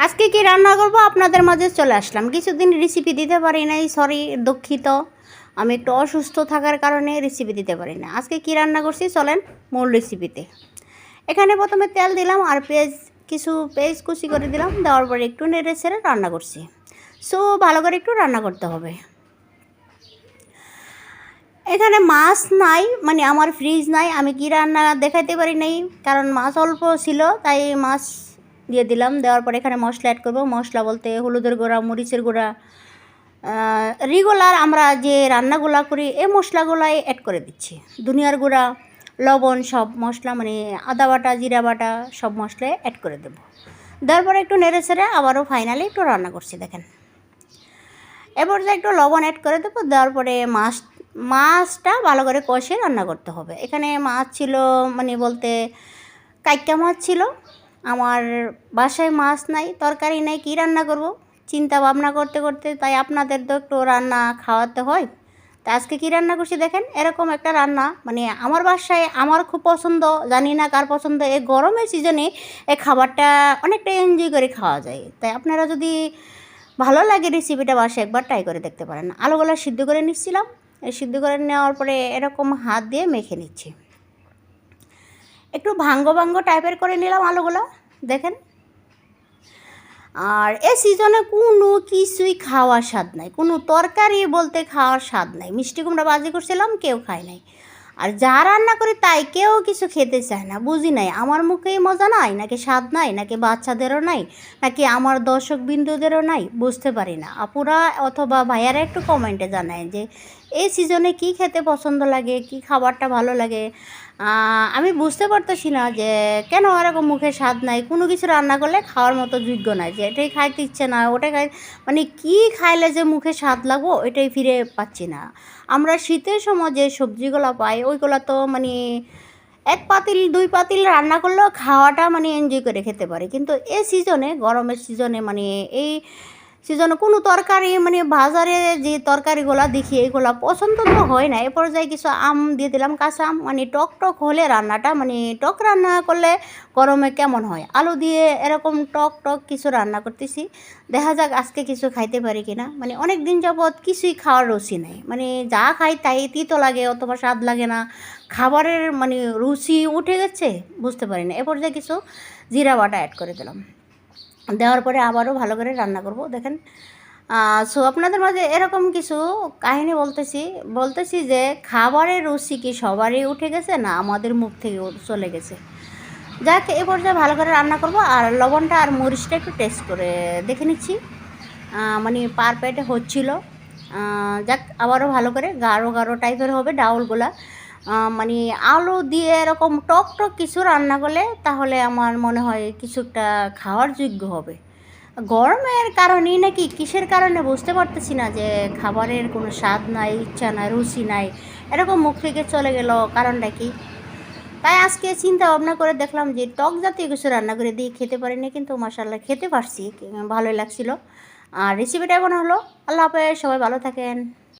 আজকে কি রান্না করব আপনাদের মাঝে চলে আসলাম। কিছুদিন রেসিপি দিতে পারি নাই, সরি, দুঃখিত। আমি একটু অসুস্থ থাকার কারণে রেসিপি দিতে পারি না। আজকে কি রান্না করছি চলেন মূল রেসিপিতে। এখানে প্রথমে তেল দিলাম আর কিছু পেঁয়াজ কুচি করে দিলাম, দেওয়ার পরে একটু নেড়ে ছেড়ে রান্না করছি। সো ভালো করে একটু রান্না করতে হবে। এখানে মাছ নাই, মানে আমার ফ্রিজ নাই, আমি কি রান্না দেখাইতে পারি নাই, কারণ মাছ অল্প ছিল তাই মাছ দিয়ে দিলাম। দেওয়ার পরে এখানে মশলা অ্যাড করবো। মশলা বলতে হলুদের গুঁড়া, মরিচের গুঁড়া, রেগুলার আমরা যে রান্নাগুলা করি এই মশলাগুলাই অ্যাড করে দিচ্ছি। ধনিয়ার গুঁড়া, লবণ, সব মশলা মানে আদা বাটা, জিরা বাটা সব মশলা অ্যাড করে দেবো। দেওয়ার পরে একটু নেড়ে ছেড়ে আবারও ফাইনালি একটু রান্না করছি। দেখেন এবার যে একটু লবণ অ্যাড করে দেবো। দেওয়ার পরে মাছটা ভালো করে কষে রান্না করতে হবে। এখানে মাছ ছিল মানে বলতে কাইক্কা মাছ ছিল। আমার বাসায় মাছ নাই, তরকারি নাই, কী রান্না করব চিন্তা ভাবনা করতে করতে তাই আপনাদের তো একটু রান্না খাওয়াতে হয়। তা আজকে কী রান্না করছি দেখেন, এরকম একটা রান্না মানে আমার বাসায় আমার খুব পছন্দ, জানি না কার পছন্দ। এই গরমের সিজনে এই খাবারটা অনেকটা এনজয় করে খাওয়া যায়। তাই আপনারা যদি ভালো লাগে রেসিপিটা বাসায় একবার ট্রাই করে দেখতে পারেন। আলুগুলো সিদ্ধ করে নিচ্ছিলাম, সিদ্ধ করে নেওয়ার পরে এরকম হাত দিয়ে মেখে নিচ্ছি। একটু ভাঙ্গো ভাঙ্গো টাইপের করে নিলাম আলুগুলো, দেখেন। আর এ সিজনে কোনো কিছুই খাওয়ার স্বাদ নাই, কোনো তরকারি বলতে খাওয়ার স্বাদ নাই। মিষ্টি কুমড়া ভাজি করছিলাম, কেউ খায় নাই। আর যা রান্না করি তাই কেউ কিছু খেতে চায় না, বুঝি নাই আমার মুখেই মজা নাই, নাকি স্বাদ নাই, নাকি বাচ্চাদেরও নাই, নাকি আমার দর্শক বিন্দুদেরও নাই, বুঝতে পারি না। আপুরা অথবা ভাইয়ারা একটু কমেন্টে জানায় যে এই সিজনে কী খেতে পছন্দ লাগে, কি খাবারটা ভালো লাগে। আমি বুঝতে পারতেছি না যে কেন এরকম মুখে স্বাদ নাই, কোনো কিছু রান্না করলে খাওয়ার মতো যোগ্য নয়, যে এটাই খাইতে ইচ্ছে না, ওটাই মানে কী খাইলে যে মুখে স্বাদ লাগবো এটাই ফিরে পাচ্ছি না। আমরা শীতের সময় যে সবজিগুলো পাই ওইগুলো তো মানে এক পাতিল দুই পাতিল রান্না করলেও খাওয়াটা মানে এনজয় করে খেতে পারি, কিন্তু এই সিজনে গরমের সিজনে মানে এই সিজনে কোনো তরকারি মানে বাজারে যে তরকারিগুলো দেখি এগুলো পছন্দ তো হয় না। এ পর্যায়ে কিছু আম দিয়ে দিলাম, কাঁচা আম, মানে টক টক হলে রান্নাটা মানে টক রান্না করলে গরমে কেমন হয়, আলু দিয়ে এরকম টক টক কিছু রান্না করতেছি। দেখা যাক আজকে কিছু খাইতে পারি কিনা। মানে অনেক দিন যাবৎ কিছুই খাওয়ার রুচি নেই, মানে যা খাই তাই তিতো লাগে অথবা স্বাদ লাগে না, খাবারের মানে রুচি উঠে গেছে, বুঝতে পারি না। এ পর্যায়ে কিছু জিরা বাটা অ্যাড করে দিলাম। দেওয়ার পরে আবারও ভালো করে রান্না করব। দেখেন সো আপনাদের মাঝে এরকম কিছু কাহিনী বলতেছি যে খাবারের রুচি কি সবারই উঠে গেছে না আমাদের মুখ থেকে চলে গেছে। যাক এ পর্যায়ে ভালো করে রান্না করব। আর লবণটা আর মরিচটা একটু টেস্ট করে দেখে নিচ্ছি, মানে পারফেক্ট হচ্ছিল। যাক আবারও ভালো করে গাঢ় গাঢ় টাইপের হবে ডাউলগুলা। মানে আলু দিয়ে এরকম টক টক কিছু রান্না করলে তাহলে আমার মনে হয় কিছুটা খাওয়ার যোগ্য হবে। গরমের কারণেই নাকি কিসের কারণে বুঝতে পারতেছি না যে খাবারের কোনো স্বাদ নাই, ইচ্ছা নাই, রুচি নাই, এরকম মুখ থেকে চলে গেল, কারণটা কি। তাই আজকে চিন্তা ভাবনা করে দেখলাম যে টক জাতীয় কিছু রান্না করে দিয়ে খেতে পারিনি, কিন্তু মাশাআল্লাহ খেতে পারছি, ভালোই লাগছিল। আর রেসিপিটা এমন হলো। আল্লাহ হাফেজ, সবাই ভালো থাকেন।